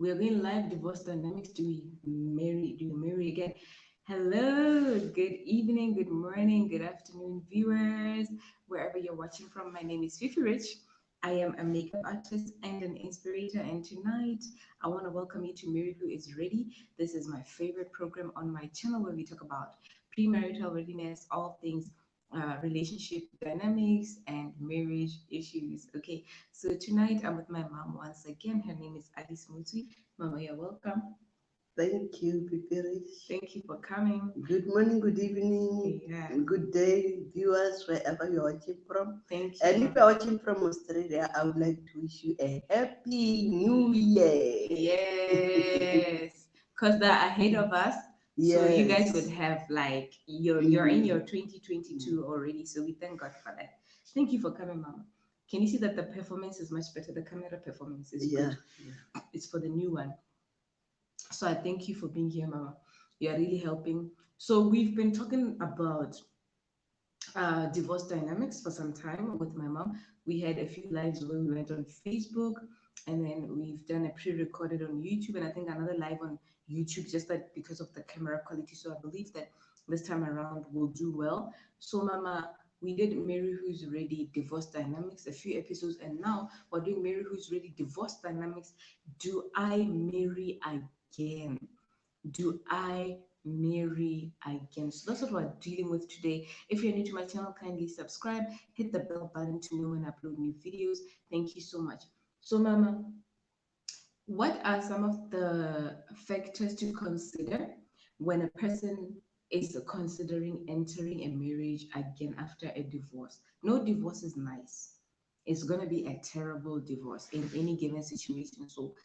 We are going live. Divorce dynamics. Do we marry? Do you marry again? Hello. Good evening. Good morning. Good afternoon, viewers. Wherever you're watching from, my name is FifiRich. I am a makeup artist and an inspirator. And tonight, I want to welcome you to Mary Who Is Ready. This is my favorite program on my channel where we talk about premarital readiness, all things relationship dynamics and marriage issues. Okay, so tonight I'm with my mom once again. Her name is Moutswi. Mama, you're welcome. Thank you, FifiRich. Thank you for coming. Good morning, good evening, Yeah, good day, viewers, wherever you're watching from. thank And you. if you're watching from Australia, I would like to wish you a happy new year. Yes, because they're ahead of us. So you guys would Yes. have like you're in your 2022 already. So we thank God for that. Thank you for coming, Mama. Can you see that the performance is much better? The camera performance is Yeah. good. It's for the new one. So I thank you for being here, Mama. You are really helping. So we've been talking about divorce dynamics for some time with my mom. We had a few lives where we went on Facebook, and then we've done a pre-recorded on YouTube, and I think another live on YouTube, just that because of the camera quality. So I believe that this time around we'll do well. So, Mama, we did Mary Who's Ready Divorce Dynamics a few episodes, and now we're doing Mary Who's Ready Divorce Dynamics. Do I marry again? Do I marry again? So that's what we're dealing with today. If you're new to my channel, kindly subscribe, hit the bell button to know when I upload new videos. Thank you so much. So, Mama, what are some of the factors to consider when a person is considering entering a marriage again after a divorce? No divorce is nice. It's going to be a terrible divorce in any given situation. So,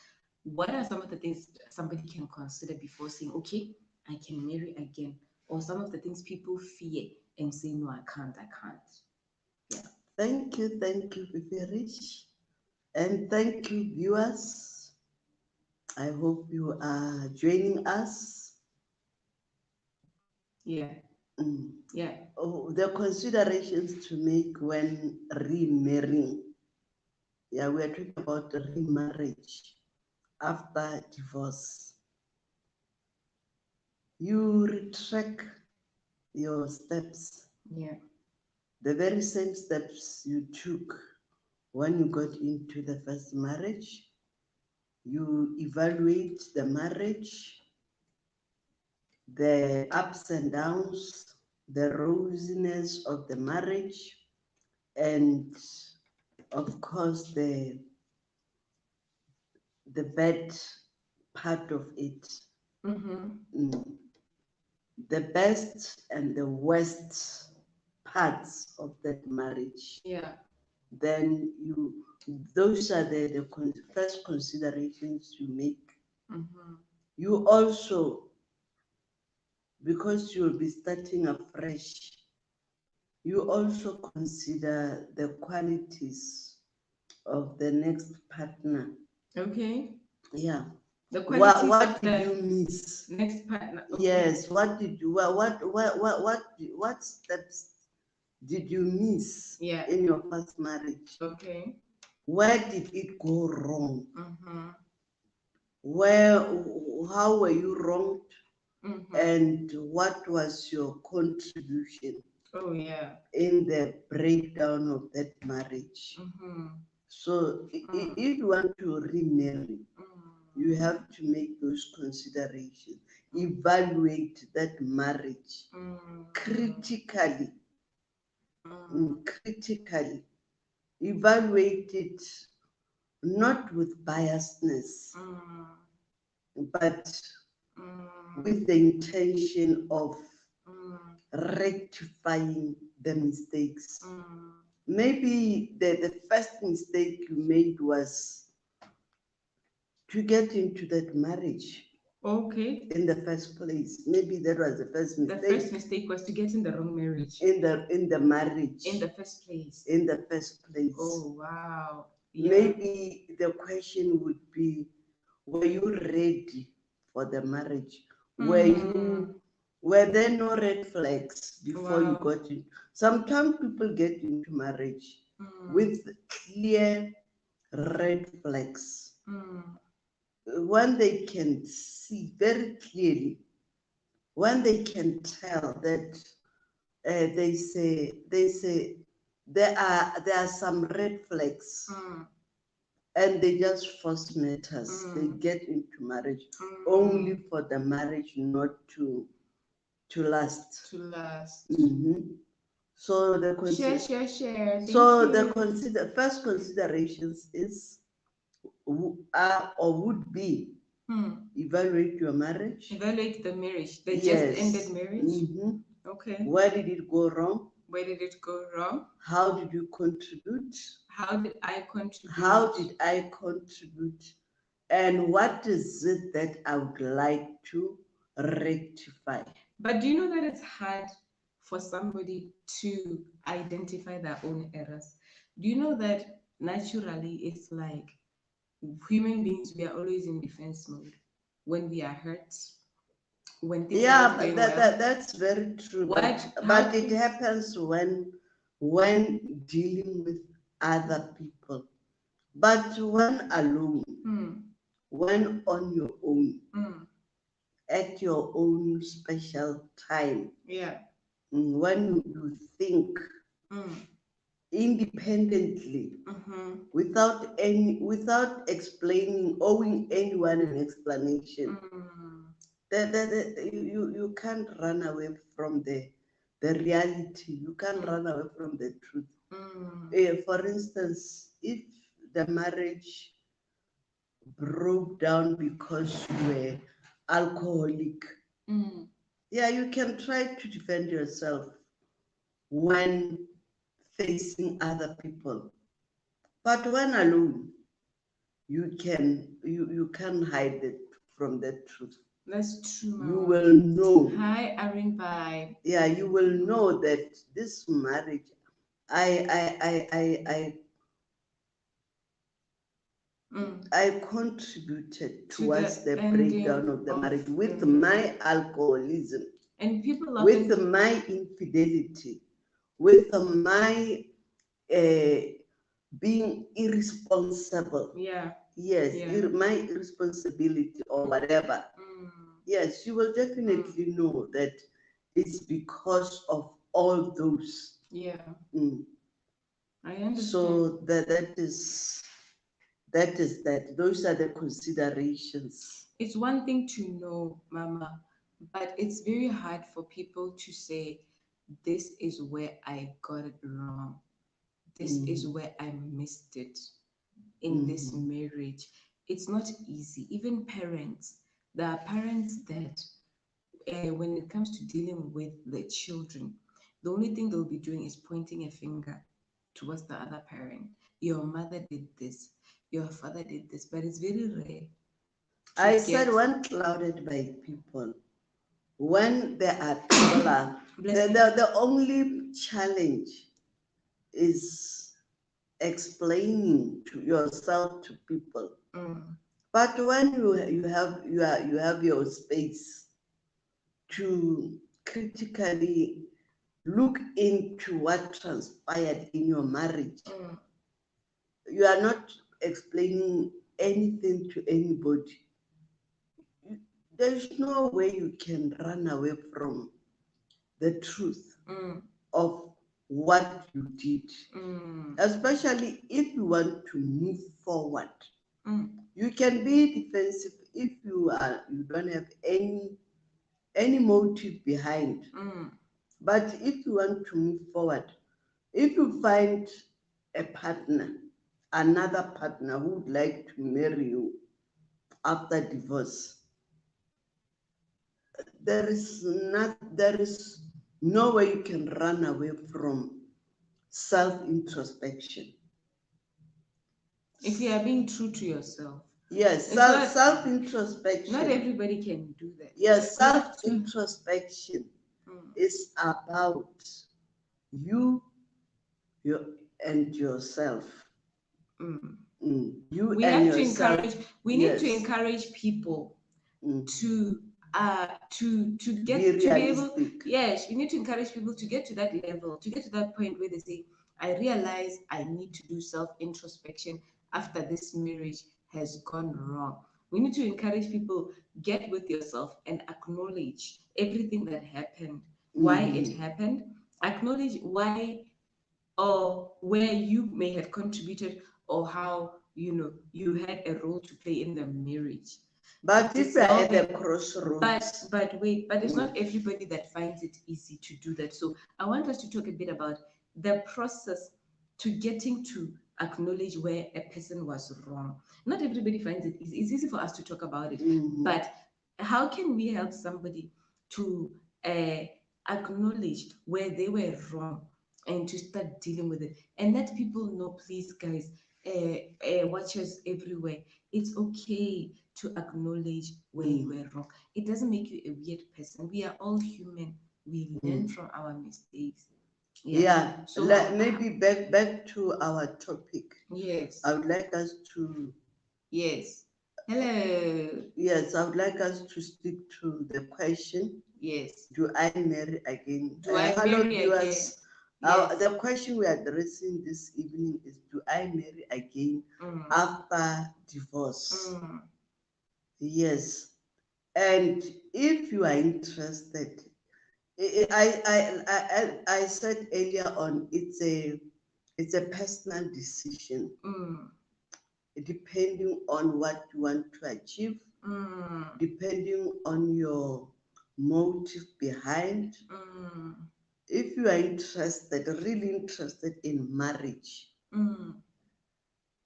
what are some of the things somebody can consider before saying, okay, I can marry again? Or some of the things people fear and say, no, I can't, I can't. Yeah. Thank you, FifiRich. And thank you, viewers. I hope you are joining us. Yeah. Mm. Yeah. Oh, the considerations to make when remarrying. Yeah, we are talking about remarriage after divorce. You retrack your steps, Yeah. the very same steps you took when you got into the first marriage. You evaluate the marriage, the ups and downs, the rosiness of the marriage, and of course the bad part of it. Mm-hmm. The best and the worst parts of that marriage. Yeah. Then those are the first considerations you make. Mm-hmm. You also, because you'll be starting afresh, you also consider the qualities of the next partner. Okay. Yeah. The What qualities what of did the you miss? next partner. Okay. Yes. What did you what steps did you miss Yeah. in your first marriage? Okay. Where did it go wrong? Mm-hmm. Where how were you wronged? Mm-hmm. And what was your contribution Oh yeah. in the breakdown of that marriage? Mm-hmm. So if you want to remarry, you have to make those considerations. Evaluate that marriage critically. Critically. Evaluate it not with biasness, but with the intention of rectifying the mistakes. Maybe the first mistake you made was to get into that marriage Okay. in the first place. Maybe that was the first The first mistake mistake was to get in the wrong marriage. in the marriage. In the first place. In the first place. Oh wow. Yeah. Maybe the question would be, were you ready for the marriage? Were there no red flags before you Wow. got in? Sometimes people get into marriage with clear red flags. when they can see very clearly, when they can tell that they say there are some red flags, and they just force matters. They get into marriage only for the marriage not to last. To last. So the Share. so the first considerations is are or would be evaluate your marriage. Evaluate the marriage. They Yes. just ended marriage. Okay. Where did it go wrong? Where did it go wrong? How did you contribute? How did I contribute? How did I contribute? And what is it that I would like to rectify? But do you know that it's hard for somebody to identify their own errors? Do you know that naturally it's like human beings, we are always in defense mode when we are hurt, when things are not going well. That's very true. But it happens when dealing with other people. But when alone, when on your own, at your own special time, when you think independently, without owing anyone an explanation, you can't run away from the reality. You can't run away from the truth. For instance, if the marriage broke down because you were alcoholic, you can try to defend yourself when facing other people, but when alone, you can't hide it from the truth. That's true. You will know. Hi, Arin Bye. Yeah, you will know that this marriage, I contributed towards the breakdown of the marriage with my alcoholism, and people with my infidelity, with my being irresponsible. Yes, my irresponsibility or whatever. Yes, you will definitely know that it's because of all those. I understand. So that is that. Those are the considerations. It's one thing to know, Mama, but it's very hard for people to say, this is where I got it wrong. This is where I missed it in this marriage. It's not easy. Even parents, there are parents that when it comes to dealing with the children, the only thing they'll be doing is pointing a finger towards the other parent. Your mother did this, your father did this, but it's very rare. I said when clouded by people, when there are people, the only challenge is explaining to yourself to people. But when you have your space to critically look into what transpired in your marriage, you are not explaining anything to anybody. There's no way you can run away from the truth of what you did, especially if you want to move forward. You can be defensive if you don't have any motive behind. But if you want to move forward, if you find a partner, another partner who would like to marry you after divorce, there is no way you can run away from self-introspection. If you are being true to yourself. Yes, self-introspection. Not everybody can do that. Yes, self-introspection is about you and yourself. We need to encourage people to be able. Yes, we need to encourage people to get to that level, to get to that point where they say, I realize I need to do self-introspection after this marriage has gone wrong. We need to encourage people, get with yourself and acknowledge everything that happened, why it happened, acknowledge why or where you may have contributed, or how you had a role to play in the marriage. But if we are at the crossroads, but wait, but it's not everybody that finds it easy to do that. So I want us to talk a bit about the process to getting to acknowledge where a person was wrong. Not everybody finds it easy. It's easy for us to talk about it, but how can we help somebody to acknowledge where they were wrong and to start dealing with it, and let people know, please, guys, watchers everywhere, it's okay to acknowledge where you were wrong. It doesn't make you a weird person. We are all human. We learn from our mistakes. Yeah. So maybe back to our topic. Yes. I would like us to. Yes. Hello. Yes, I would like us to stick to the question. Yes. Do I marry again? Do I marry again? Yes. The question we are addressing this evening is: do I marry again after divorce? Yes. And if you are interested, I said earlier on, it's a personal decision, depending on what you want to achieve, depending on your motive behind. If you are interested, really interested in marriage,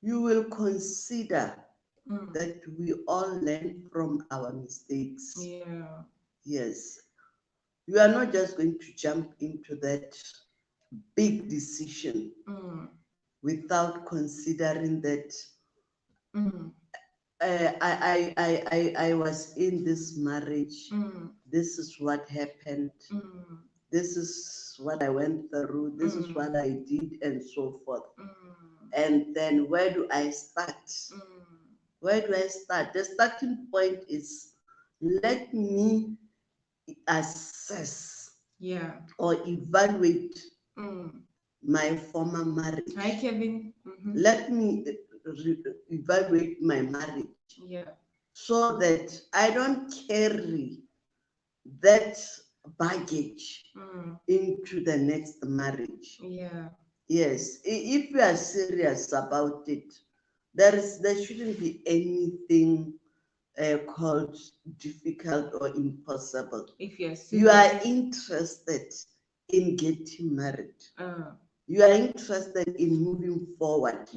you will consider that we all learn from our mistakes. Yeah. Yes. You are not just going to jump into that big decision without considering that I was in this marriage. This is what happened. This is what I went through. This is what I did, and so forth. And then where do I start? Where do I start? The starting point is, let me assess or evaluate my former marriage. Hi, Kevin. Let me evaluate my marriage. So that I don't carry that baggage into the next marriage. Yes. If you are serious about it, there shouldn't be anything called difficult or impossible. If you're serious, you are interested in getting married. You are interested in moving forward.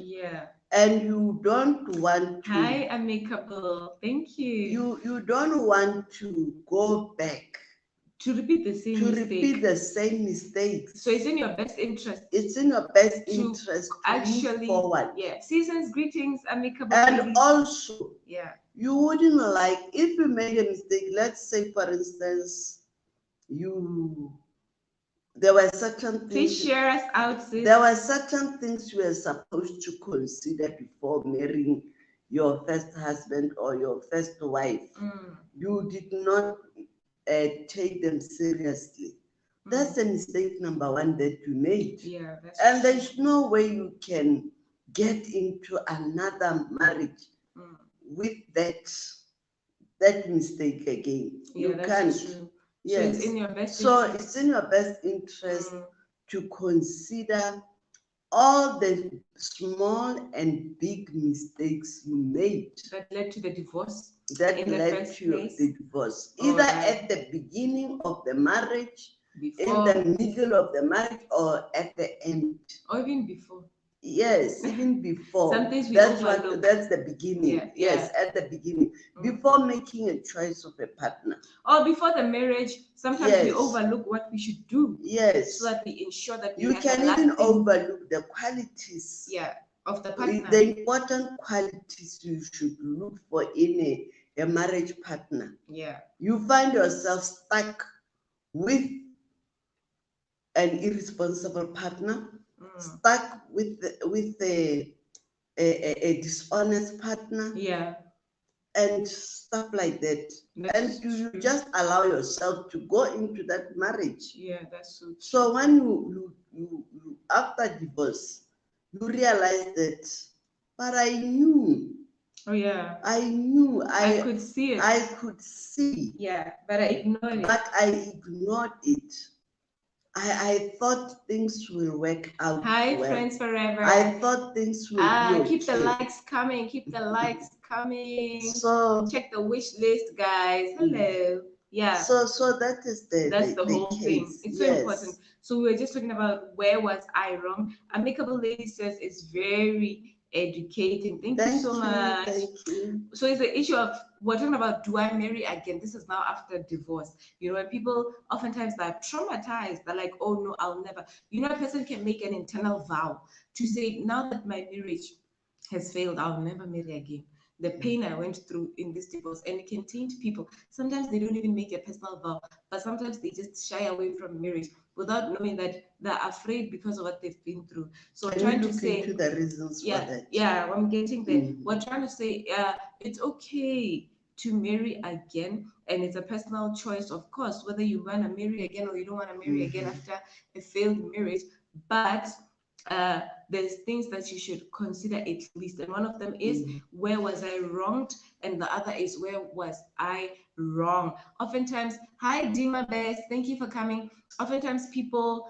And you don't want to. Hi, amicable. Thank you. You don't want to go back to repeat the same mistake. Repeat the same mistakes. So it's in your best interest. It's in your best interest to actually move forward. Seasons greetings, amicable. And ladies. also, you wouldn't like, if you made a mistake, let's say for instance, there were certain things. Please share us out, sis. There were certain things you were supposed to consider before marrying your first husband or your first wife. You did not take them seriously. That's a mistake number one that you made. And there's no way you can get into another marriage with that mistake again. You can't. True. Yes. So it's in your best interest. It's in your best interest to consider all the small and big mistakes you made that led to the divorce. Either at the beginning of the marriage, before, in the middle of the marriage, or at the end, or even before. Yes, even before. Some things we overlook. That's the beginning. Yes, at the beginning, before making a choice of a partner, or before the marriage. Sometimes we overlook what we should do. Yes, so that we ensure that you can even overlook the qualities. Of the partner. The important qualities you should look for in a marriage partner. You find yourself stuck with an irresponsible partner, stuck with a dishonest partner, and stuff like that. And you just allow yourself to go into that marriage. That's so true. So when you after divorce, you realize that, but I knew Oh yeah. I knew, I could see it. I could see. Yeah, but I ignored it. But I ignored it. I thought things will work out. Hi, well. friends forever. I thought things will be okay. Keep the likes coming. Keep the likes coming. So check the wish list, guys. Hello. Yeah. So that is the whole case. thing. It's so important. So we were just talking about where was I wrong. Amicable Lady says it's very educating. Thank you so much. Thank you. So it's the issue of we're talking about, do I marry again? This is now after divorce. You know, when people oftentimes are traumatized, they're like, oh no, I'll never. You know, a person can make an internal vow to say, now that my marriage has failed, I'll never marry again. The pain I went through in this divorce, and it can taint people. Sometimes they don't even make a personal vow, but sometimes they just shy away from marriage without knowing that they're afraid because of what they've been through. So I'm trying to say into the reasons for that. Yeah, I'm getting there. We're trying to say it's okay to marry again, and it's a personal choice, of course, whether you want to marry again or you don't want to marry again after a failed marriage. But there's things that you should consider at least, and one of them is where was I wronged, and the other is where was I wrong. Oftentimes, hi Dima Best, thank you for coming. Oftentimes people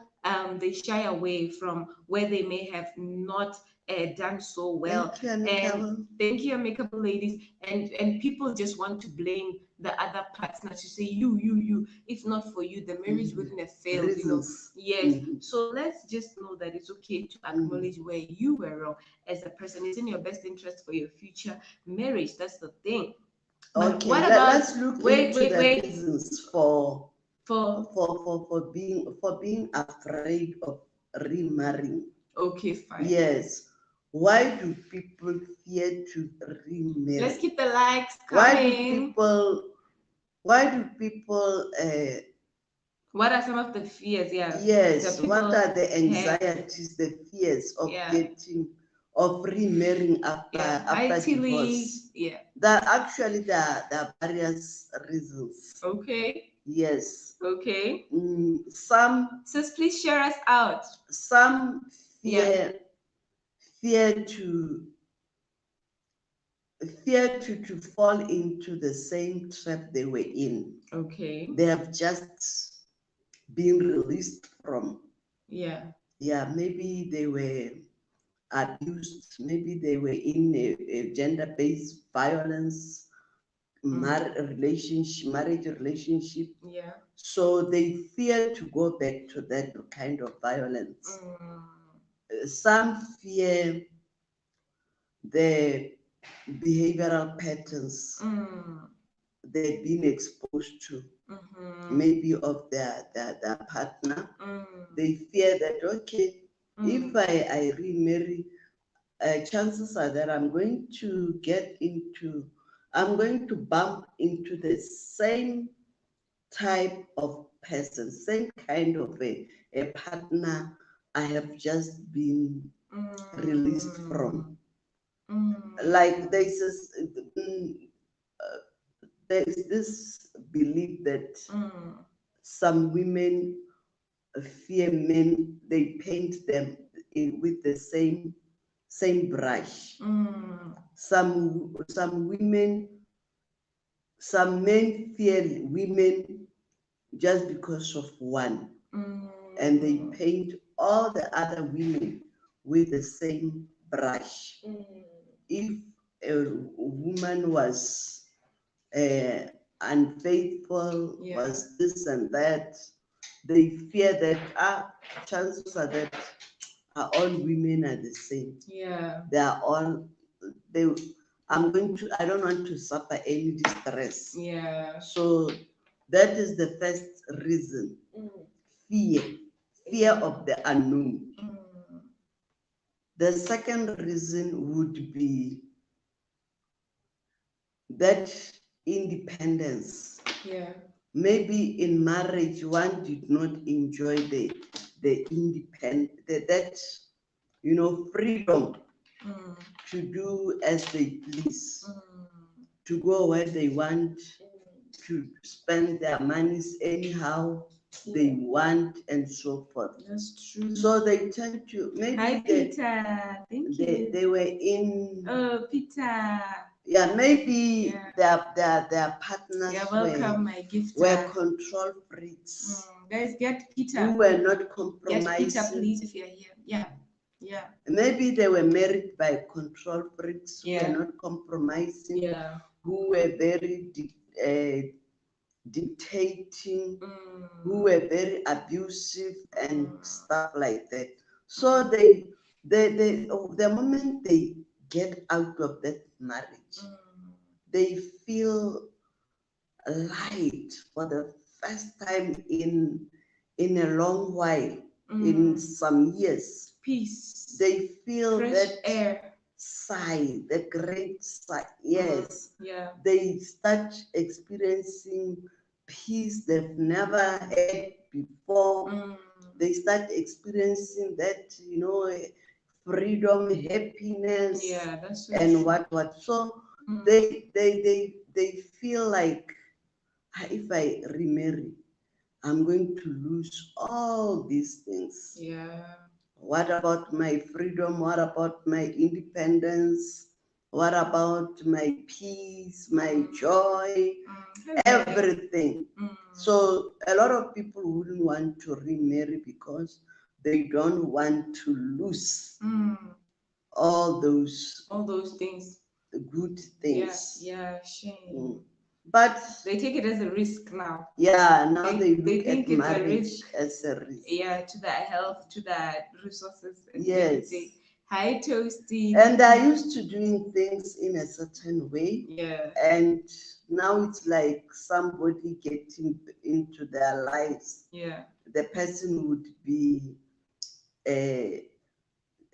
they shy away from where they may have not done so well. Thank you, Amicable Ladies. And people just want to blame the other partner, to say you. If not for you, the marriage wouldn't have failed. Reasons. Yes. So let's just know that it's okay to acknowledge where you were wrong as a person. It's in your best interest for your future marriage. That's the thing. But okay, what about, let's look into the reasons for being afraid of remarrying. Okay, fine. Yes. Why do people fear to remarry? Let's keep the likes coming. Why do people what are some of the fears? Yes, what are the anxieties, the fears of remarrying after divorce? There are various reasons. Okay. Yes. Okay. Some. Sis, please share us out. Some fear to fall into the same trap they were in. Okay. They have just been released from. Yeah, maybe they were abused, maybe they were in a gender-based violence, marriage relationship. Yeah. So they fear to go back to that kind of violence. Some fear the behavioral patterns they've been exposed to, maybe of their partner. They fear that, okay, if I remarry, chances are that I'm going to bump into the same type of person, same kind of a partner I have just been released from. Like there's this belief that some women fear men, they paint them with the same brush. Some men fear women just because of one, and they paint all the other women with the same brush. If a woman was unfaithful, was this and that, they fear that chances are that all women are the same. Yeah, they are all I don't want to suffer any distress. Yeah. So that is the first reason. Fear of the unknown. The second reason would be that independence. Yeah. Maybe in marriage one did not enjoy the freedom to do as they please, to go where they want, to spend their monies anyhow they want, and so forth. That's true. So they tend to, maybe hi Peter, thank you. They were in Peter. Yeah, maybe their partners Yeah, welcome, my gift. were control freaks Guys, get Peter. who were not Get Peter, compromising. please, if you're here. Yeah, yeah. Maybe they were married by control freaks who Yeah. were not compromising, Yeah. who were very dictating, who were very abusive and stuff like that. So the moment they get out of that marriage, they feel light for the first time in a long while, in some years. Peace. They feel fresh that air. sigh, the great sigh. Yes. Yeah. They start experiencing peace they've never had before. They start experiencing that, freedom, happiness, Yeah, that's so and true. what. So they feel like, if I remarry, I'm going to lose all these things. Yeah. What about my freedom? What about my independence? What about my peace, my joy, everything? So a lot of people wouldn't want to remarry because they don't want to lose all those things, good things. Yeah, shame. But they take it as a risk now. Yeah, now They look think at it's a marriage risk. as a risk. Yeah, to the health, to the resources, and Yes. everything. Hi, Toasty. And they're used to doing things in a certain way. Yeah. And now it's like somebody getting into their lives. Yeah. The person would be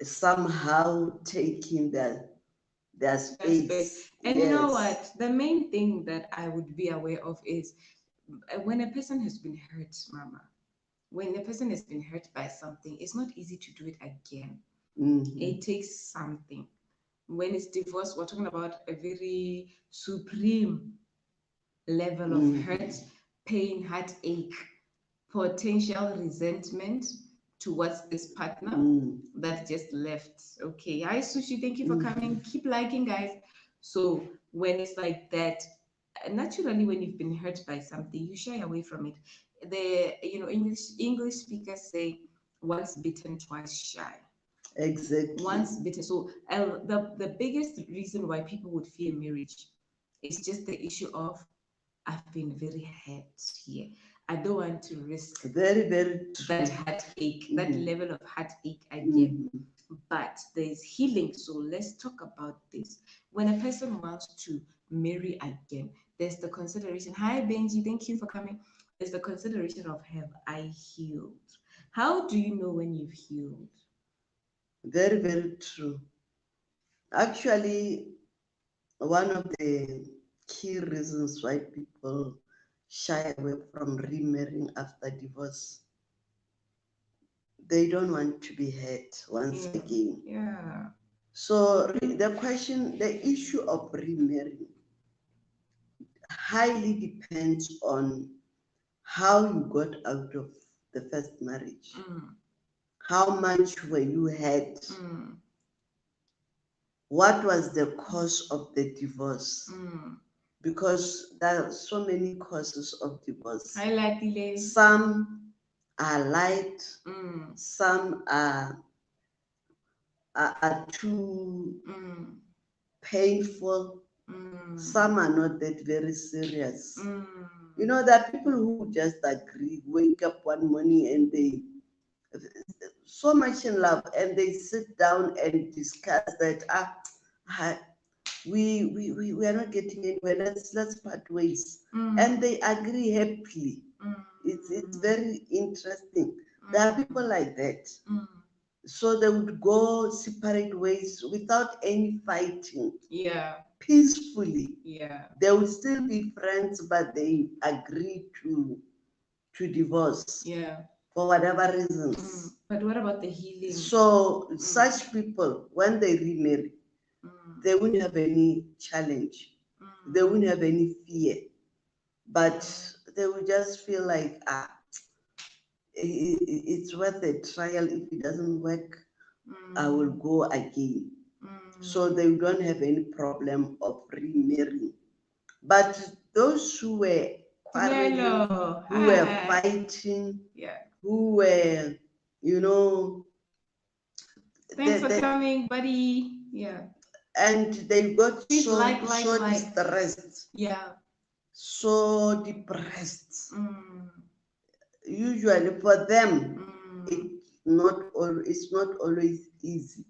somehow taking their space. And you know what? The main thing that I would be aware of is when a person has been hurt, Mama, when a person has been hurt by something, it's not easy to do it again. It takes something. When it's divorce, we're talking about a very supreme level of hurt, pain, heartache, potential resentment towards this partner that just left. Okay. Hi, Sushi. Thank you for coming. Keep liking, guys. So when it's like that, naturally, when you've been hurt by something, you shy away from it. English speakers say, once bitten, twice shy. Exactly. Once bitten. So the biggest reason why people would fear marriage is just the issue of, I've been very hurt here. I don't want to risk very, very true. that heartache, that level of heartache again. But there's healing. So let's talk about this. When a person wants to marry again, there's the consideration. Hi, Benji. Thank you for coming. There's the consideration of, have I healed? How do you know when you've healed? Very, very true. Actually, one of the key reasons why people shy away from remarrying after divorce, they don't want to be hurt once again. Yeah. So the issue of remarrying highly depends on how you got out of the first marriage. How much were you hurt? What was the cause of the divorce? Because there are so many causes of divorce. Some are light, some are too painful, some are not that very serious. There are people who just agree, wake up one morning and they so much in love, and they sit down and discuss that we are not getting anywhere. Let's part ways, and they agree happily. It's very interesting. There are people like that. So they would go separate ways without any fighting. Yeah. Peacefully. Yeah. They would still be friends, but they agree to divorce. Yeah. For whatever reasons. But what about the healing? So such people, when they remarry, they won't have any challenge. They won't have any fear. But they will just feel like, it's worth a trial. If it doesn't work, I will go again. so they don't have any problem of remarrying. But those who were quarreling, who were fighting, who were, thanks for coming, buddy. And they got Please so distressed. So depressed. Usually for them, it's not always easy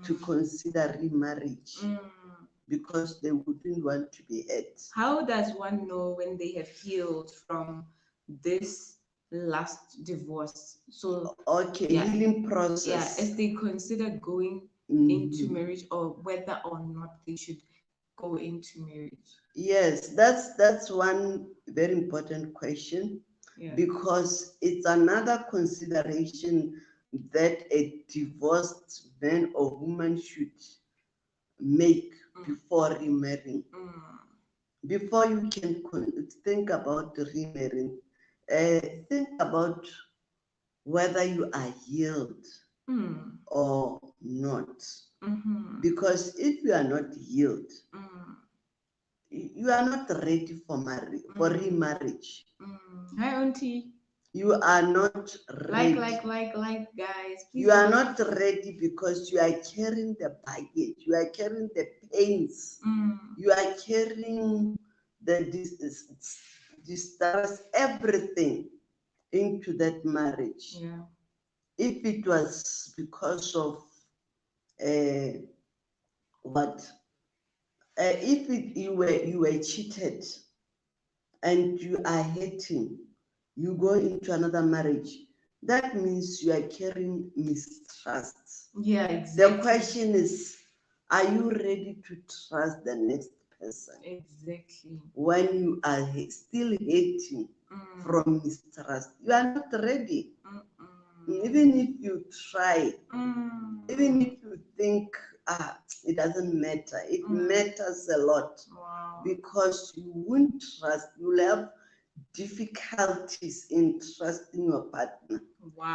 to consider remarriage because they wouldn't want to be hurt. How does one know when they have healed from this last divorce? So healing process. as they consider going into marriage, or whether or not they should go into marriage. Yes, that's one very important question, because it's another consideration that a divorced man or woman should make before remarrying. Before you can think about remarrying, think about whether you are healed or not. Because if you are not healed, you are not ready for remarriage. Hi, Auntie. You are not ready. Like, guys. You are not ready because you are carrying the baggage. You are carrying the pains. You are carrying the distress, everything into that marriage. If it was because of you were cheated and you are hating, you go into another marriage, that means you are carrying mistrust. Exactly. The question is, are you ready to trust the next person? Exactly. When you are still hating from mistrust, you are not ready. Even if you try, even if you think it doesn't matter, it matters a lot. Because you won't trust, you'll have difficulties in trusting your partner.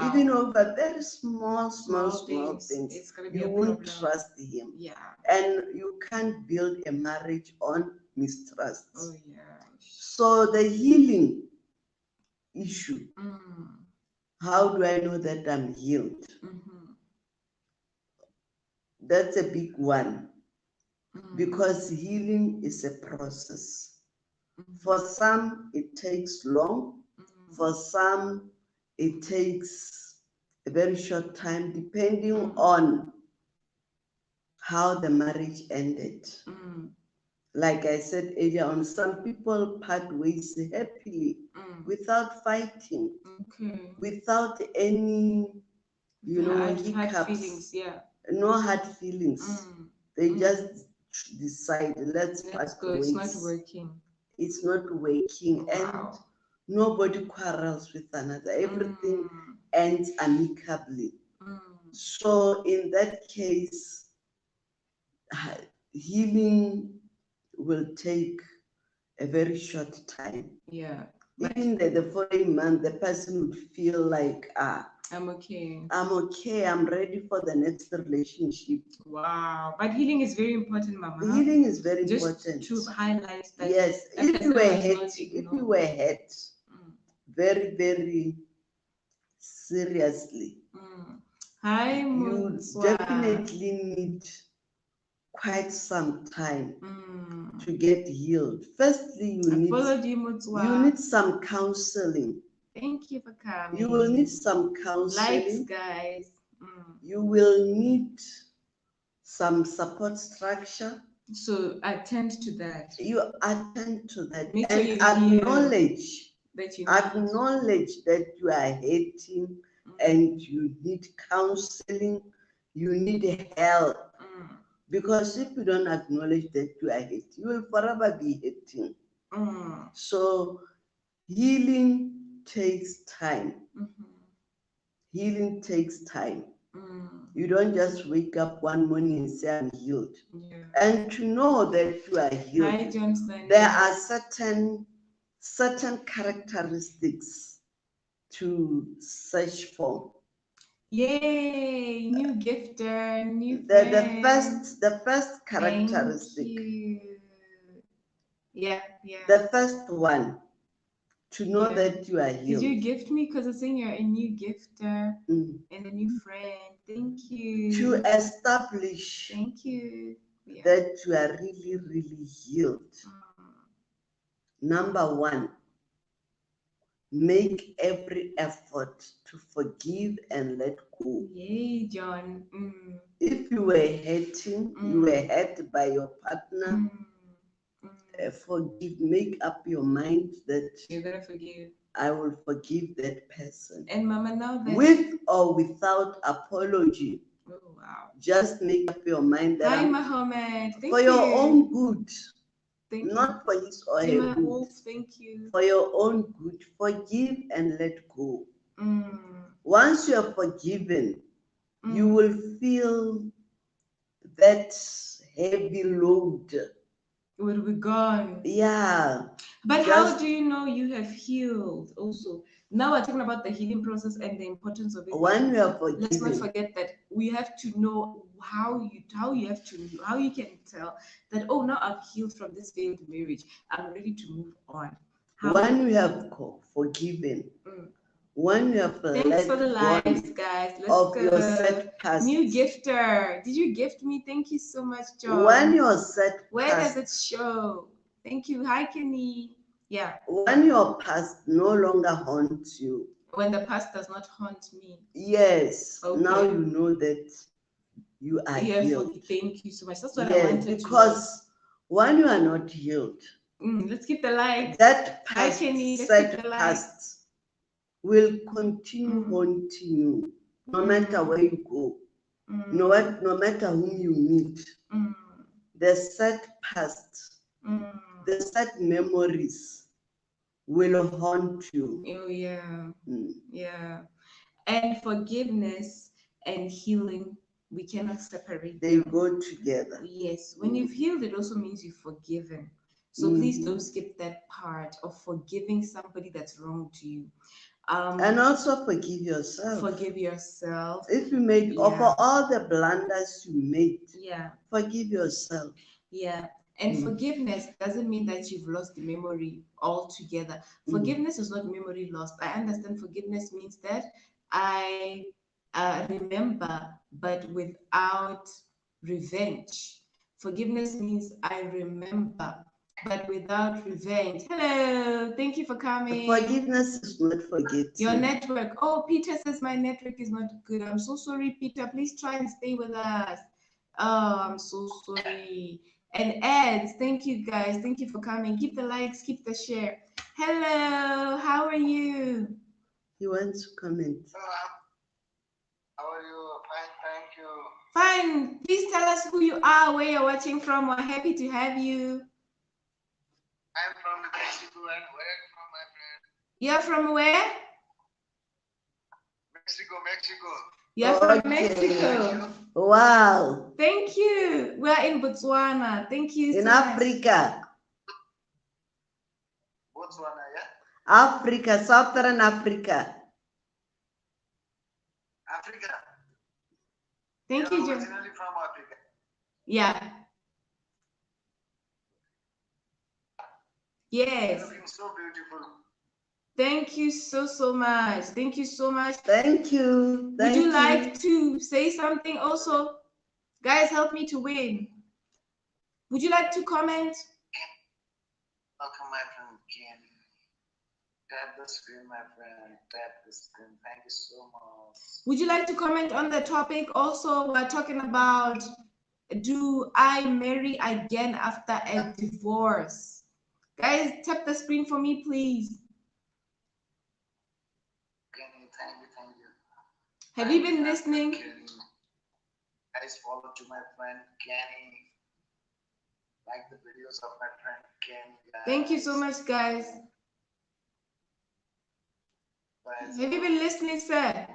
Even over very small things, you won't trust him. And you can't build a marriage on mistrust. So the healing issue, how do I know that I'm healed? That's a big one, because healing is a process. For some, it takes long. For some, it takes a very short time, depending on how the marriage ended. Like I said earlier on, some people part ways happily without fighting, without any, hiccups, hard feelings, no hard feelings. They just decide, let's go. It's not working. It's not working, and nobody quarrels with another. Everything ends amicably. So in that case, healing will take a very short time. Even the following month, the person would feel like, I'm okay, I'm ready for the next relationship. But healing is very important, Mama. Healing is very important. Just to highlight that. Yes, if you were hurt very, very seriously, you definitely need quite some time to get healed. Firstly, you need some counseling. Thank you for coming. You will need some counseling. Likes, guys. You will need some support structure. So attend to that. You attend to that. Make and sure you acknowledge that you you are hating and you need counseling, you need help. Because if you don't acknowledge that you are hating, you will forever be hating. So healing takes time. Healing takes time. You don't just wake up one morning and say, I'm healed. And to know that you are healed, there are certain characteristics to search for. Yay! New gifter, new The friend. the first Thank characteristic. you. Yeah. The first one, to know Yeah. that you are Did healed. you gift me? Because it's saying you're a new gifter Mm. and a new friend. Thank you. To establish Thank you. Yeah. that you are really, really healed. Number one, make every effort to forgive and let go. Yay, John. If you were hating, you were hurt by your partner, forgive, make up your mind that you're gonna forgive. I will forgive that person. And Mama, now that with or without apology. Oh wow. Just make up your mind that Hi, Mohammed. Thank for you. your own good. Thank Not for his or her Tima good. Wolf, thank you. For your own good, forgive and let go. Once you are forgiven, you will feel that heavy load. It will be gone. Yeah. But how do you know you have healed also? Now we're talking about the healing process and the importance of it. When you are forgiven, let's not forget that we have to know how you can tell that, oh, now I've healed from this failed marriage. I'm ready to move on. When you have forgiven, when you have thanks for the likes, guys. Let's of go. your set past. New gifter. Did you gift me? Thank you so much, John. When your set where does it show? Thank you. Hi, Kenny. Yeah. When your past no longer haunts you. When the past does not haunt me. Yes. Okay. Now you know that you are healed. Thank you so much. That's what I wanted to know. Because when you are not healed, let's keep the light. That past, set past will continue haunting you, no matter where you go, no matter whom you meet. The sad past, the sad memories will haunt you. Oh yeah, yeah. And forgiveness and healing, we cannot separate. They go together. Yes, when you've healed, it also means you've forgiven. So please don't skip that part of forgiving somebody that's wrong to you. And also forgive yourself. Forgive yourself. If you made for all the blunders you made, forgive yourself. Yeah. And forgiveness doesn't mean that you've lost the memory altogether. Forgiveness is not memory lost. I understand forgiveness means that I remember, but without revenge. Forgiveness means I remember, but without revenge. Hello, thank you for coming. Forgiveness is not forgetting. Your network. Oh, Peter says my network is not good. I'm so sorry, Peter. Please try and stay with us. Oh, I'm so sorry. And ads, thank you guys. Thank you for coming. Keep the likes, keep the share. Hello, how are you? He wants to comment. How are you? Fine, thank you. Fine. Please tell us who you are, where you're watching from. We're happy to have you. I'm from Mexico, and where are you from, my friend? You're from where? Mexico. You're from Mexico. Wow. Thank you. We're in Botswana. Thank you. In Africa. Botswana, yeah? Africa, Southern Africa. Africa. Thank you, John. Originally from Africa. Yeah. Yes. You're looking so beautiful. Thank you so much. Thank you so much. Thank you. Would you like to say something also? Guys, help me to win. Would you like to comment? Welcome, my friend Ken. Tap the screen, my friend. Tap the screen. Thank you so much. Would you like to comment on the topic also? We're talking about, do I marry again after a divorce? Guys, tap the screen for me, please. Kenny, thank you. Have you been listening? Guys, follow to my friend Kenny. Like the videos of my friend Kenny. Guys. Thank you so much, guys. Have you been listening, sir?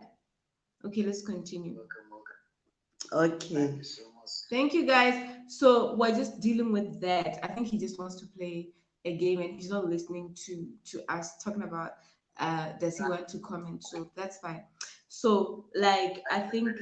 Okay, let's continue. Welcome. Okay. Thank you so much. Thank you, guys. So we're just dealing with that. I think he just wants to play a game and he's not listening to us talking about does he want to comment. So that's fine. So, like, I think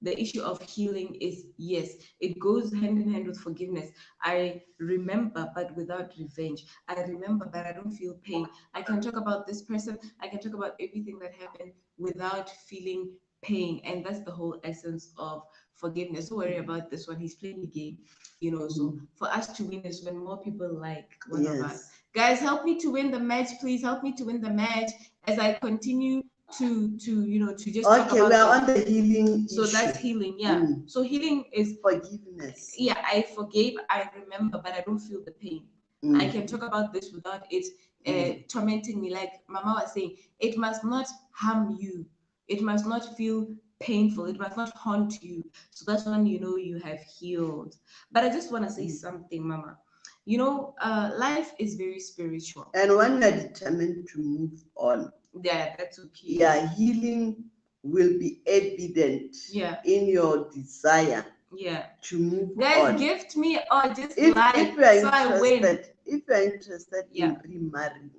the issue of healing is, yes, it goes hand in hand with forgiveness. I remember, but without revenge. I remember, but I don't feel pain. I can talk about this person, I can talk about everything that happened without feeling pain. And that's the whole essence of forgiveness. Don't worry about this one, he's playing the game, you know. So, for us to win is when more people like one of us. Yes. Guys, help me to win the match, please. Help me to win the match as I continue to to just talk Okay, we about are it. on the healing So issue. that's healing, yeah. So healing is Forgiveness. yeah, I forgave, I remember, but I don't feel the pain. I can talk about this without it tormenting me. Like Mama was saying, it must not harm you. It must not feel painful. It must not haunt you. So that's when you know you have healed. But I just want to say something, Mama. You know, life is very spiritual. And when you are determined to move on, Yeah, that's okay. yeah, healing will be evident in your desire to move Guys, on. gift me or just If like you are so I win. interested, if you are interested in remarrying,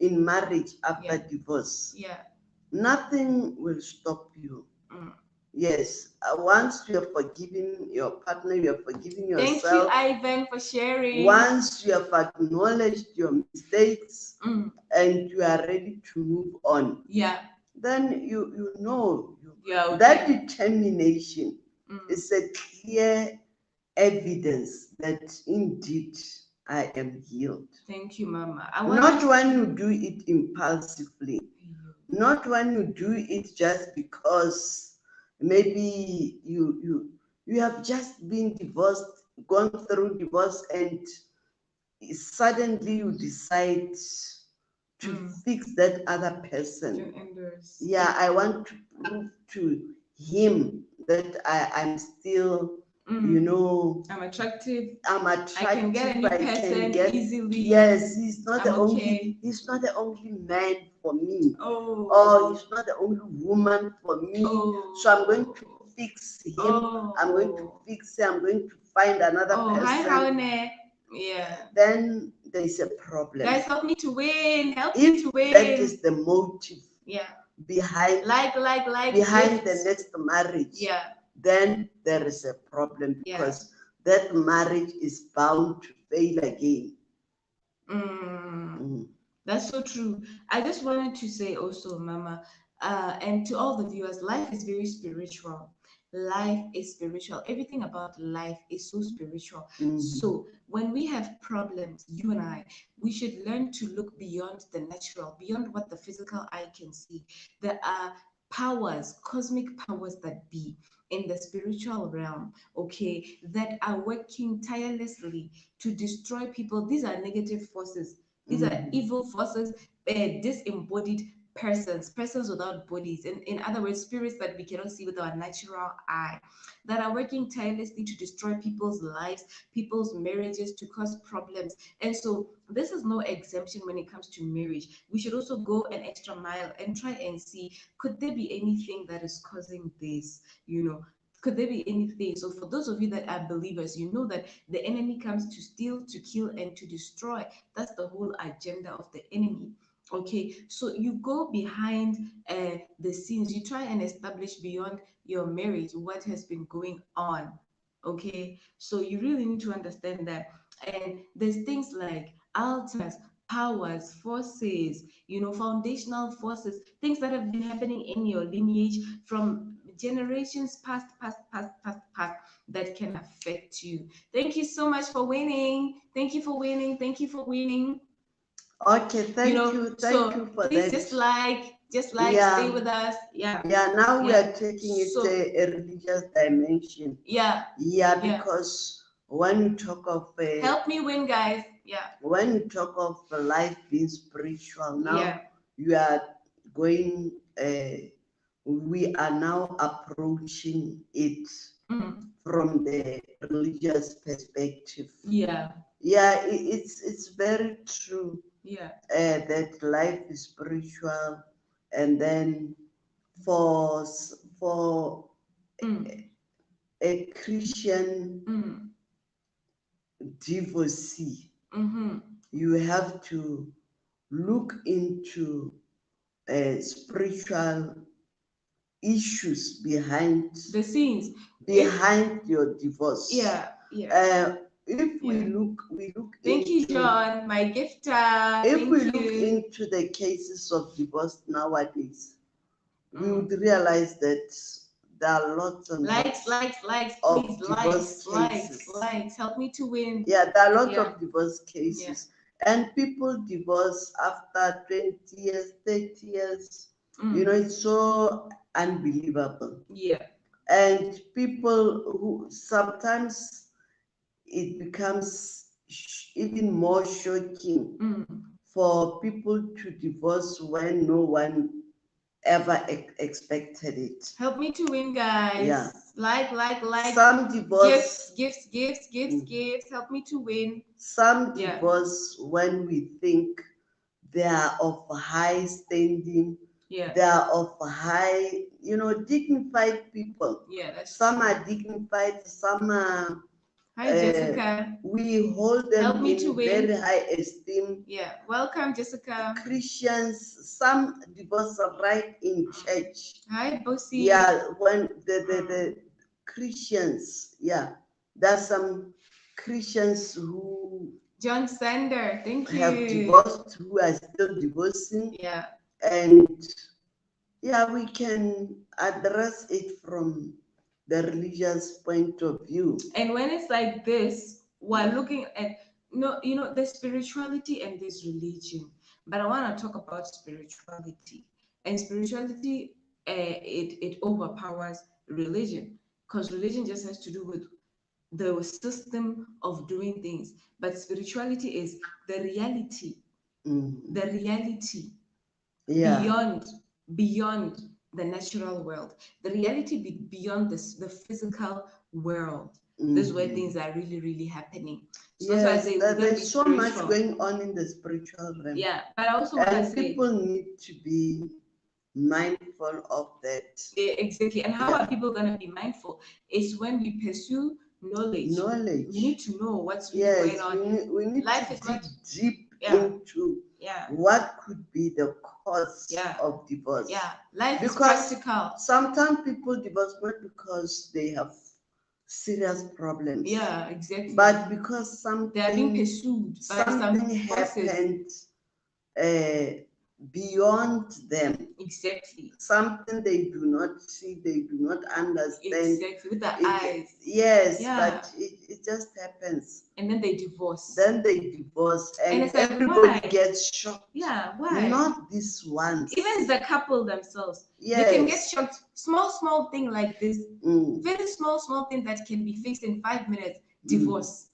in marriage after divorce, nothing will stop you. Yes, once you have forgiven your partner, you have forgiven yourself. Thank you, Ivan, for sharing. Once you have acknowledged your mistakes and you are ready to move on, then you know that determination is a clear evidence that indeed I am healed. Thank you, Mama. Not when you do it impulsively, not when you do it just because maybe you have just been divorced, gone through divorce, and suddenly you decide to fix that other person. Yeah, I want to prove to him that I'm still, you know, I'm attractive. I'm attractive. I can get a new person easily. Yes, he's not the only. He's not the only man for me. Or he's not the only woman for me. So I'm going to fix him. I'm going to fix him. I'm going to find another person. Hi, Haone. Yeah. Then there is a problem. Guys, help me to win. Help me to win. That is the motive. Yeah. Behind behind the next marriage. Yeah. Then there is a problem because that marriage is bound to fail again. That's so true. I just wanted to say also, Mama, and to all the viewers, life is very spiritual. Life is spiritual. Everything about life is so spiritual. So when we have problems, you and I, we should learn to look beyond the natural, beyond what the physical eye can see. There are powers, cosmic powers that be in the spiritual realm, okay, that are working tirelessly to destroy people. These are negative forces. These are evil forces, disembodied persons without bodies. In other words, spirits that we cannot see with our natural eye, that are working tirelessly to destroy people's lives, people's marriages, to cause problems. And so this is no exemption when it comes to marriage. We should also go an extra mile and try and see, could there be anything that is causing this, you know? Could there be anything? So for those of you that are believers, you know that the enemy comes to steal, to kill, and to destroy. That's the whole agenda of the enemy. Okay, so you go behind the scenes, you try and establish beyond your marriage what has been going on. Okay, so you really need to understand that. And there's things like altars, powers, forces, you know, foundational forces, things that have been happening in your lineage from generations past, that can affect you. Thank you so much for winning. Thank you for winning. Thank you for winning. Okay, thank you. Thank you for please that. Just stay with us. Yeah. Now we are taking it a religious dimension. Because when you talk of help me win, guys. When you talk of life being spiritual, now you are going. We are now approaching it from the religious perspective. It's very true. That life is spiritual, and then for a Christian divorcee, you have to look into spiritual issues behind the scenes, your divorce. Yeah. If we Yeah. look Thank you, into, John, my gifter. if Thank we you. look into the cases of divorce nowadays, we Mm. would realize that there are lots and Likes, of please, divorce cases. likes. Help me to win. Yeah, there are lots Yeah. of divorce cases. And people divorce after 20 years, 30 years. You know, it's so unbelievable. Yeah. And people who sometimes it becomes even more shocking for people to divorce when no one ever expected it. Help me to win, guys. Yeah. Like. Some divorce. Gifts. Help me to win. Some divorce when we think they are of high standing. Yeah. They are of high, dignified people. Yeah, that's some true. are dignified, some are. Hi, Jessica. We hold them Help me in to win. very high esteem. Yeah, welcome, Jessica. Christians, some divorce are right in church. Hi, Bossy. Yeah, when the Christians, there's some Christians who John Sander, thank you. have divorced, who are still divorcing. Yeah. And we can address it from the religious point of view. And when it's like this, we're looking at the spirituality and this religion. But I want to talk about spirituality. And spirituality, it overpowers religion, because religion just has to do with the system of doing things. But spirituality is the reality, the reality beyond the natural world, the reality beyond the physical world. This is where things are really, really happening. So yes, there's so much going on in the spiritual realm. Yeah, but I also want to say people need to be mindful of that. Yeah, exactly. And how are people going to be mindful? It's when we pursue knowledge. We need to know what's really going on. We need Life to is dig not deep into what could be the cause of divorce. Yeah, life because is practical. Sometimes people divorce not because they have serious problems. Yeah, exactly. But because they are being pursued by something happened beyond them. Exactly. Something they do not see, they do not understand. Exactly, with the eyes. Yes, but it just happens. And then they divorce. And it's like, everybody gets shocked. Yeah, why? Not this once. Even the couple themselves. They can get shocked. Small thing like this. Very small thing that can be fixed in 5 minutes. Divorce.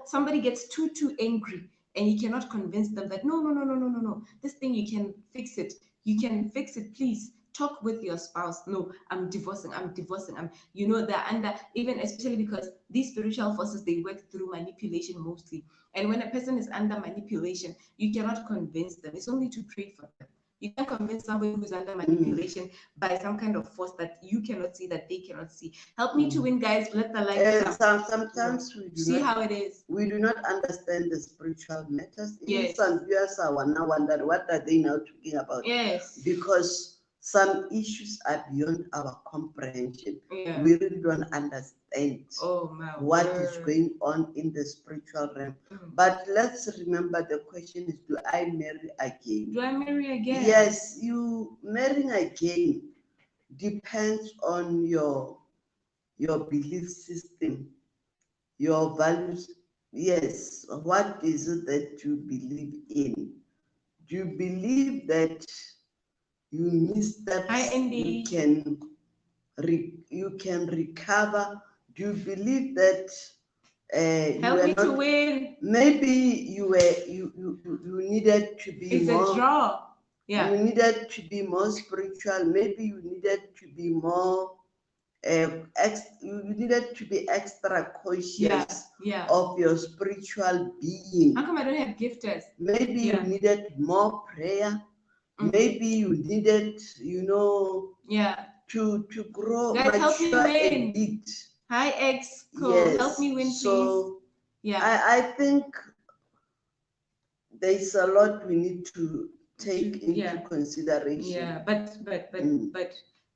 Somebody gets too angry, and you cannot convince them that no, this thing, you can fix it. You can fix it, please. Talk with your spouse. No, I'm divorcing. They're under, even especially because these spiritual forces, they work through manipulation mostly. And when a person is under manipulation, you cannot convince them. It's only to pray for them. You can convince somebody who's under manipulation by some kind of force that you cannot see, that they cannot see. Help me to win, guys. Let the light come. Sometimes we do see how it is. We do not understand the spiritual matters. Yes. Some viewers are now wondering, what are they now talking about? Yes. Because some issues are beyond our comprehension. Yeah. We really don't understand what is word. going on in the spiritual realm. But let's remember, the question is, do I marry again? Do I marry again? Yes, you marrying again depends on your belief system, your values. Yes, what is it that you believe in? Do you believe that you missteps you can recover? Do you believe that help me to win? Maybe you needed to be more. It's a draw. Yeah. You needed to be more spiritual. Maybe you needed to be more. You needed to be extra conscious of your spiritual being. How come I don't have gifters? Maybe you needed more prayer. Maybe you needed, to grow. Guys, help me win. A bit. Hi, Exco. Help me win, please. So, I think there's a lot we need to take into consideration. Yeah, but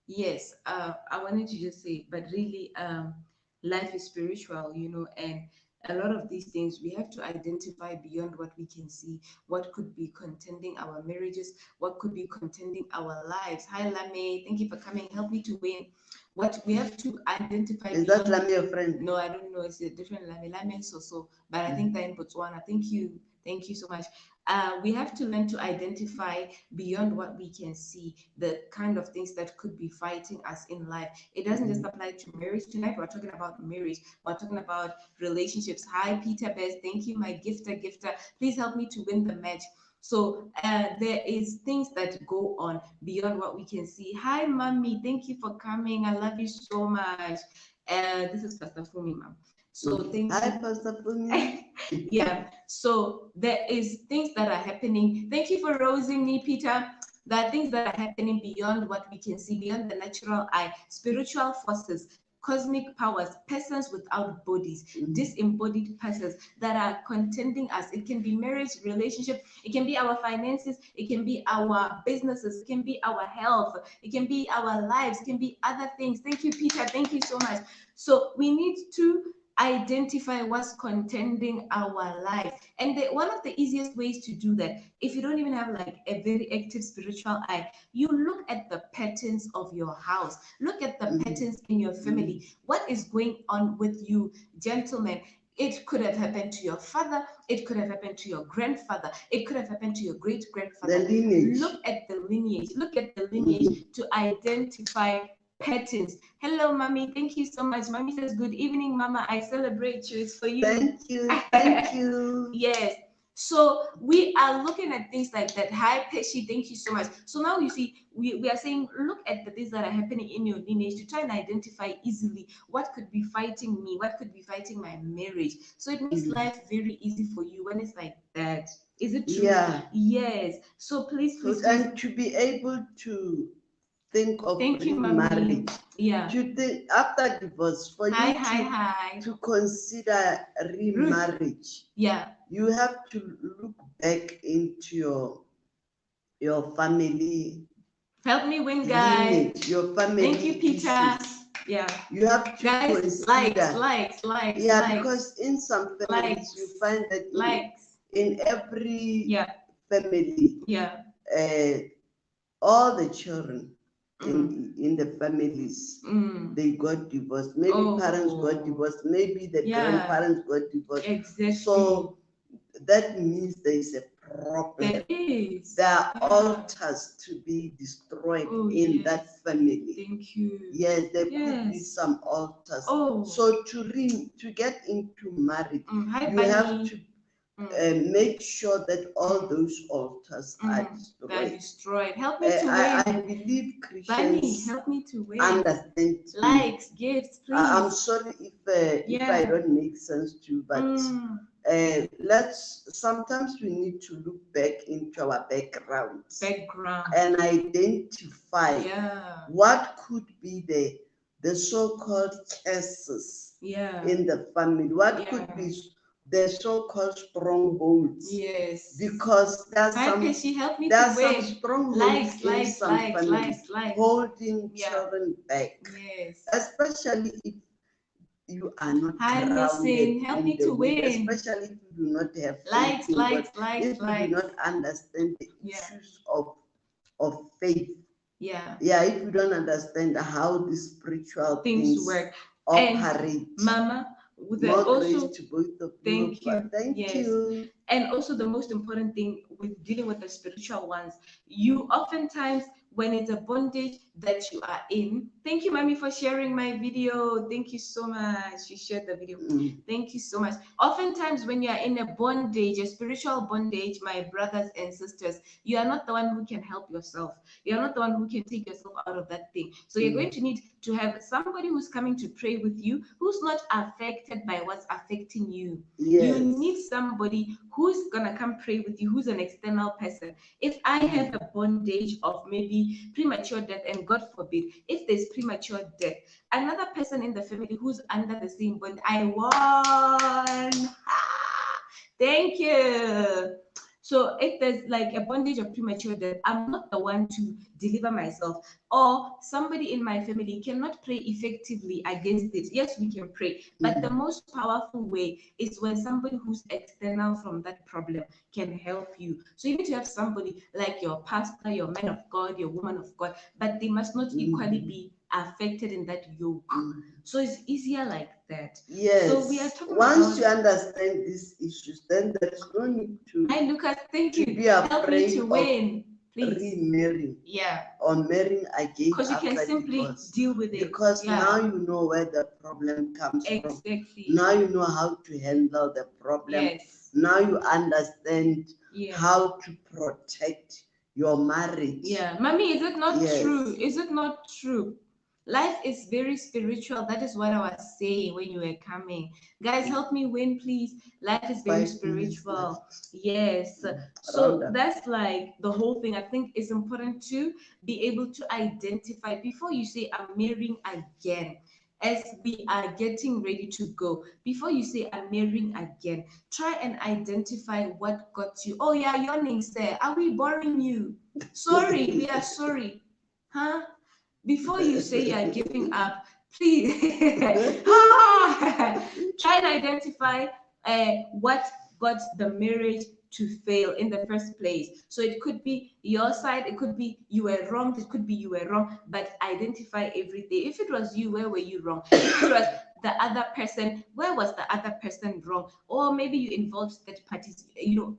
Yes, I wanted to just say, but really, life is spiritual, and a lot of these things we have to identify beyond what we can see, what could be contending our marriages, what could be contending our lives. Hi, Lame, thank you for coming. Help me to win. What we have to identify Is that beyond. Lami your friend? No, I don't know. It's a different Lame. Lame is so, but I think they're in Botswana. Thank you. Thank you so much. We have to learn to identify beyond what we can see, the kind of things that could be fighting us in life. It doesn't just apply to marriage. Tonight we're talking about marriage. We're talking about relationships. Hi, Peter Best. Thank you, my gifter. Please help me to win the match. So there is things that go on beyond what we can see. Hi, mommy. Thank you for coming. I love you so much. This is Pastor Fumi, ma'am. So thank Hi, you. Pastor Fumi. Yeah. So there is things that are happening. Thank you for rosing me, Peter. There are things that are happening beyond what we can see, beyond the natural eye, spiritual forces, cosmic powers, persons without bodies, disembodied persons that are contending us. It can be marriage, relationship, it can be our finances, it can be our businesses, it can be our health, it can be our lives, it can be other things. Thank you, Peter. Thank you so much. So we need to identify what's contending our lives. And one of the easiest ways to do that, if you don't even have like a very active spiritual eye, you look at the patterns of your house, look at the patterns in your family. What is going on with you, gentlemen? It could have happened to your father, it could have happened to your grandfather, it could have happened to your great grandfather. The lineage. Look at the lineage to identify patterns. Hello, mommy. Thank you so much. Mommy says, "Good evening, mama. I celebrate you. It's for you." Thank you. Thank you. Yes. So we are looking at things like that. Hi, Pesci. Thank you so much. So now you see, we are saying, look at the things that are happening in your lineage to try and identify easily what could be fighting me, what could be fighting my marriage. So it makes life very easy for you when it's like that. Is it true? Yeah. Yes. So please. And to be able to think of Thank you, remarriage. Yeah. To think after divorce, for you to consider remarriage. Yeah. You have to look back into your family. Help me win, guys. Lineage, your family. Thank you, Peter. Issues. Yeah. You have to consider. Likes. Yeah, because in some families you find that in every family, all the children in the families, they got divorced. Maybe parents got divorced. Maybe the grandparents got divorced. Exactly. So that means there is a problem. There is. There are altars to be destroyed in that family. Thank you. Yes, there could be some altars. So to get into marriage, you have to make sure that all those altars are destroyed. Help me to win. I believe Christians help me to win. Understand. Likes, gifts, please. I'm sorry if I don't make sense to you, but sometimes we need to look back into our background and identify what could be the so-called curses in the family, what could be the so-called strongholds. Yes. Because there's some strongholds in some families holding children back. Yes. Especially if you are not grounded. Help me to win. Especially if you do not have faith in God. If you do not understand the issues of faith. Yeah, if you don't understand how the spiritual things work, operate. And Mama, more grace to both of you. Thank you. And also the most important thing with dealing with the spiritual ones, you oftentimes, when it's a bondage that you are in, thank you, Mommy, for sharing my video. Thank you so much. You shared the video. Thank you so much. Oftentimes, when you are in a bondage, a spiritual bondage, my brothers and sisters, you are not the one who can help yourself. You're not the one who can take yourself out of that thing. So you're going to need to have somebody who's coming to pray with you, who's not affected by what's affecting you. Yes. You need somebody who's going to come pray with you, who's an external person. If I have a bondage of maybe premature death, and God forbid, if there's premature death, another person in the family who's under the same bond, I won. Thank you. So if there's like a bondage of premature death, I'm not the one to deliver myself, or somebody in my family cannot pray effectively against it. Yes, we can pray, but the most powerful way is when somebody who's external from that problem can help you. So you need to have somebody like your pastor, your man of God, your woman of God, but they must not equally be affected in that yoke. So it's easier like that. Yes. So we are talking Once about, you understand these issues, then there is no need to. Hi Lucas, thank you. Be Help me afraid to of win, please. remarrying. Yeah. Or marrying again Because you can after simply divorce. deal with it. Because Yeah. now you know where the problem comes from. Exactly. Now you know how to handle the problem. Yes. Now you understand Yeah. how to protect your marriage. Yeah. Mommy, is it not Yes. true? Is it not true? Life is very spiritual. That is what I was saying when you were coming. Guys, help me win, please. Life is very 5 minutes spiritual. left. Yes. Round So up. that's like the whole thing. I think it's important to be able to identify before you say, I'm marrying again. As we are getting ready to go, before you say, I'm marrying again, try and identify what got you. Oh, yeah, yawning, sir. Are we boring you? Sorry, we are sorry. Huh? Before you say you are giving up, please try and identify what got the marriage to fail in the first place. So it could be your side, it could be you were wrong, it could be you were wrong, but identify everything. If it was you, where were you wrong? If it was the other person, where was the other person wrong? Or maybe you involved third parties.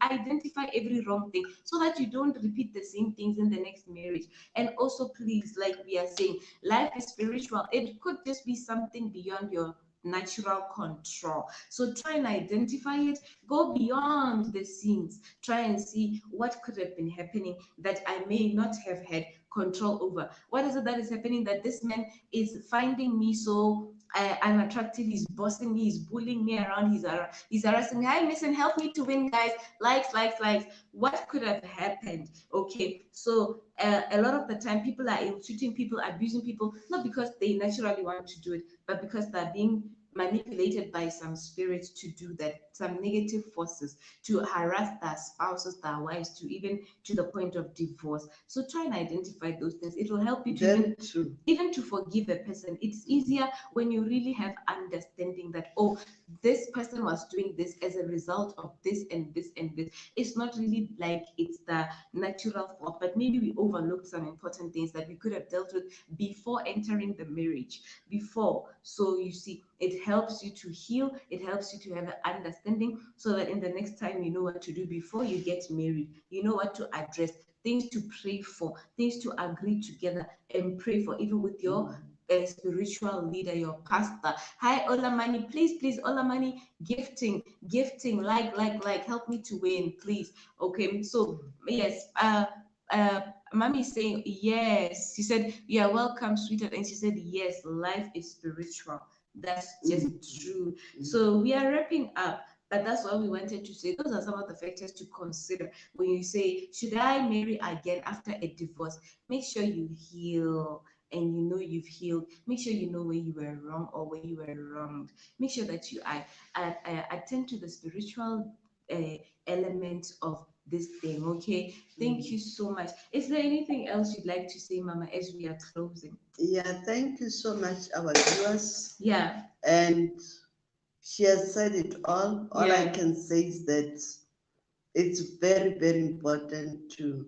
Identify every wrong thing so that you don't repeat the same things in the next marriage. And also, please, like we are saying, life is spiritual. It could just be something beyond your natural control. So try and identify it, go beyond the scenes, try and see what could have been happening that I may not have had control over. What is it that is happening that this man is finding me so unattractive? He's bossing me, he's bullying me around, he's harassing me. Hi, Mason, help me to win, guys. Likes, likes, likes. What could have happened? Okay, so a lot of the time people are ill-treating people, abusing people, not because they naturally want to do it, but because they're being manipulated by some spirits to do that, some negative forces to harass their spouses, their wives, to even to the point of divorce. So try and identify those things. It will help you to even to forgive a person. It's easier when you really have understanding that, oh, this person was doing this as a result of this and this and this. It's not really like it's the natural fault, but maybe we overlooked some important things that we could have dealt with before entering the marriage. Before. So you see, it helps you to heal, it helps you to have an understanding so that in the next time you know what to do before you get married, you know what to address, things to pray for, things to agree together and pray for, even with your spiritual leader, your pastor. Hi, Olamani, please, Olamani, gifting, like, help me to win, please. Okay, so yes, Mommy is saying yes. She said, "You are welcome, sweetheart." And she said, "Yes, life is spiritual." That's just true. So we are wrapping up, but that's what we wanted to say. Those are some of the factors to consider when you say, "Should I marry again after a divorce?" Make sure you heal and you know you've healed. Make sure you know where you were wrong or where you were wronged. Make sure that you attend to the spiritual element of this thing. Okay, thank you so much. Is there anything else you'd like to say, Mama, as we are closing? Yeah, thank you so much, our viewers. Yeah. And she has said it all. All I can say is that it's very, very important to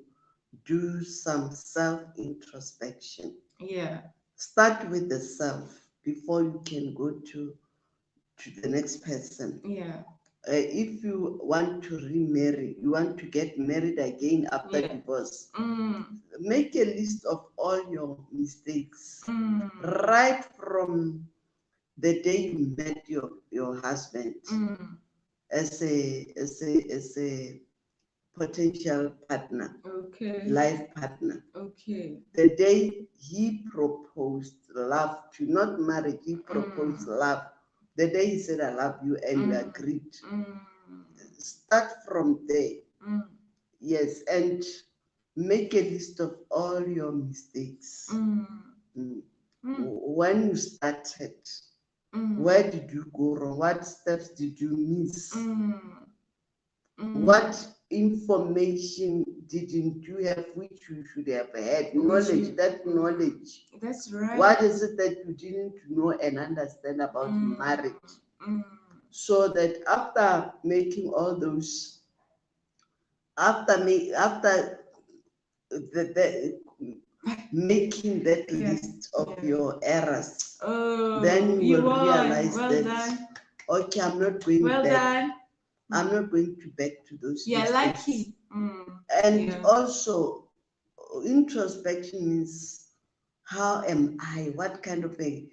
do some self-introspection. Yeah. Start with the self before you can go to the next person. Yeah. If you want to remarry, you want to get married again after divorce, make a list of all your mistakes, right from the day you met your husband as a potential partner, life partner. The day he proposed love to, not marriage, he proposed love. The day he said, "I love you," and you agreed. Start from there. Yes, and make a list of all your mistakes. When you started, where did you go wrong? What steps did you miss? What information didn't you have which you should have had? Knowledge, that knowledge. That's right. What is it that you didn't know and understand about marriage? So that after making all those, after making that list of your errors, then you will realize that, okay, I'm not going back. I'm not going to back to those mistakes. Lucky. And also, introspection means, how am I? What kind of a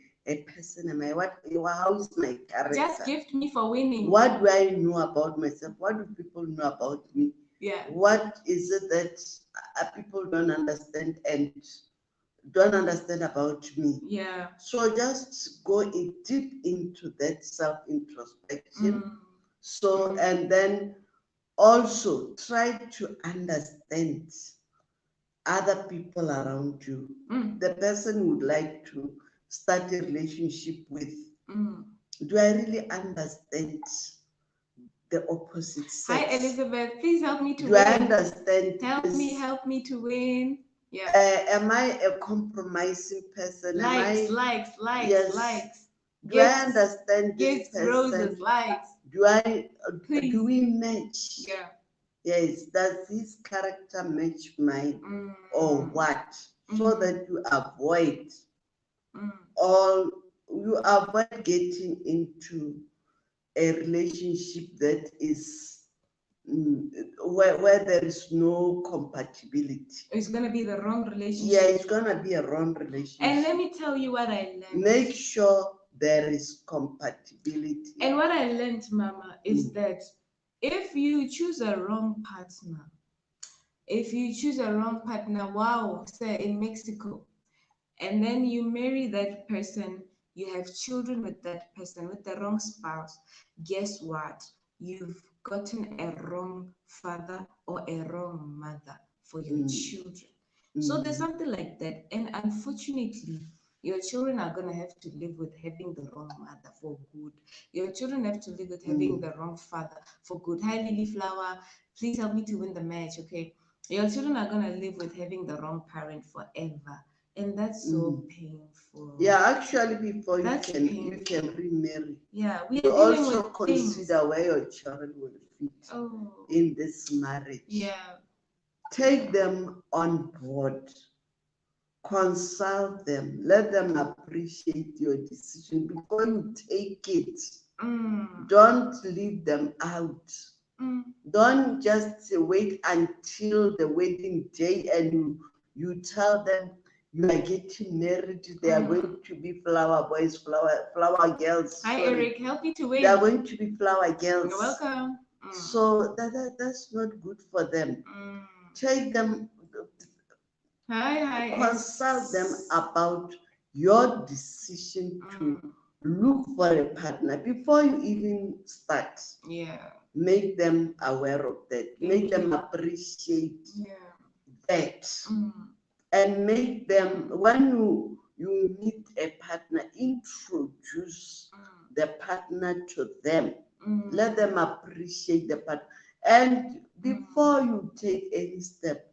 person am I? How is my character? Just gift me for winning. What do I know about myself? What do people know about me? Yeah. What is it that people don't understand about me? Yeah. So just go deep into that self-introspection. So, and then also try to understand other people around you. The person would like to start a relationship with. Do I really understand the opposite sex? Hi, Elizabeth. Please help me to win. Do I understand? Help me to win. Yeah. Am I a compromising person? Likes. Yes. Likes. Do I understand this person? Roses, likes. Do we match? Yeah. Yes. Does his character match mine, or what? So that you avoid getting into a relationship that is where there is no compatibility. It's gonna be the wrong relationship. Yeah, it's gonna be a wrong relationship. And let me tell you what I learned. Make sure there is compatibility. And what I learned, Mama, is that if you choose a wrong partner, wow, say in Mexico, and then you marry that person, you have children with that person, with the wrong spouse, guess what? You've gotten a wrong father or a wrong mother for your children. So there's something like that. And unfortunately, your children are going to have to live with having the wrong mother for good. Your children have to live with having the wrong father for good. Hi, Lily Flower. Please help me to win the match, okay? Your children are going to live with having the wrong parent forever. And that's so painful. Yeah, actually, before you can remarry. Yeah, we you also consider where your children will fit in this marriage. Yeah. Take them on board. Consult them. Let them appreciate your decision before you take it. Don't leave them out. Don't just wait until the wedding day and you tell them you are getting married. They are going to be flower boys, flower girls. Hi, Eric. Help me to win. They are going to be flower girls. You're welcome. So that's not good for them. Take them. Consult them about your decision to look for a partner before you even start. Yeah. Make them aware of that. Make them appreciate that. And make them, when you meet a partner, introduce the partner to them. Let them appreciate the partner. And before you take any step,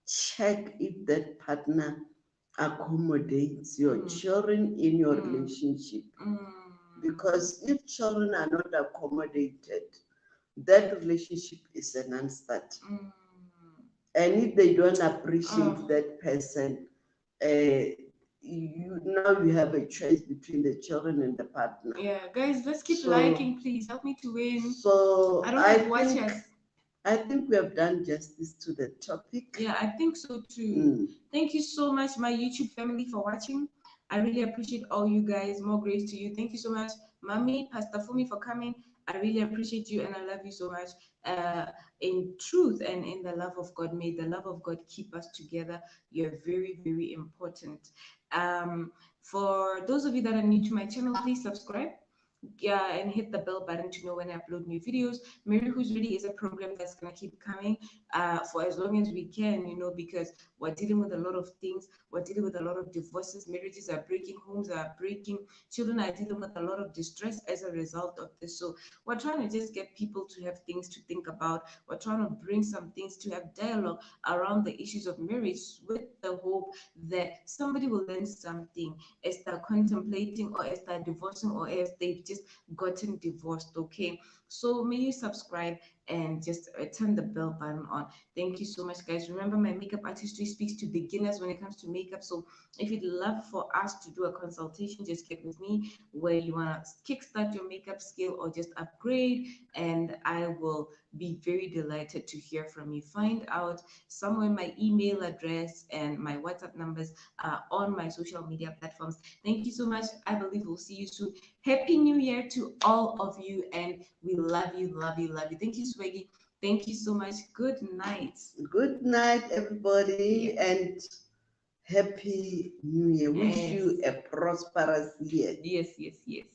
check if that partner accommodates your children in your relationship. Because if children are not accommodated, that relationship is a non-start. And if they don't appreciate that person, you have a choice between the children and the partner. Yeah, guys, let's keep liking, please. Help me to win. So I don't have watchers. I think we have done justice to the topic. Yeah, I think so too. Thank you so much, my YouTube family, for watching. I really appreciate all you guys. More grace to you. Thank you so much, Mommy, Pastor Fumi, for coming. I really appreciate you and I love you so much. In truth and in the love of God, may the love of God keep us together. You're very, very important. For those of you that are new to my channel, please subscribe. Yeah, and hit the bell button to know when I upload new videos. Mary Who's Ready is a program that's gonna keep coming for as long as we can, because we're dealing with a lot of things. We're dealing with a lot of divorces, marriages are breaking, homes are breaking, children are dealing with a lot of distress as a result of this. So we're trying to just get people to have things to think about. We're trying to bring some things to have dialogue around the issues of marriage with the hope that somebody will learn something as they're contemplating or as they're divorcing or as they've just gotten divorced. Okay, so may you subscribe and just turn the bell button on. Thank you so much, guys. Remember, my makeup artistry speaks to beginners when it comes to makeup. So if you'd love for us to do a consultation, just get with me where you want to kickstart your makeup skill or just upgrade, and I will be very delighted to hear from you. Find out somewhere my email address and my WhatsApp numbers are on my social media platforms. Thank you so much. I believe we'll see you soon. Happy New Year to all of you, and we love you, love you, love you. Thank you, Swaggy. Thank you so much. Good night. Good night, everybody, and Happy New Year. Wish you a prosperous year. Yes, yes, yes.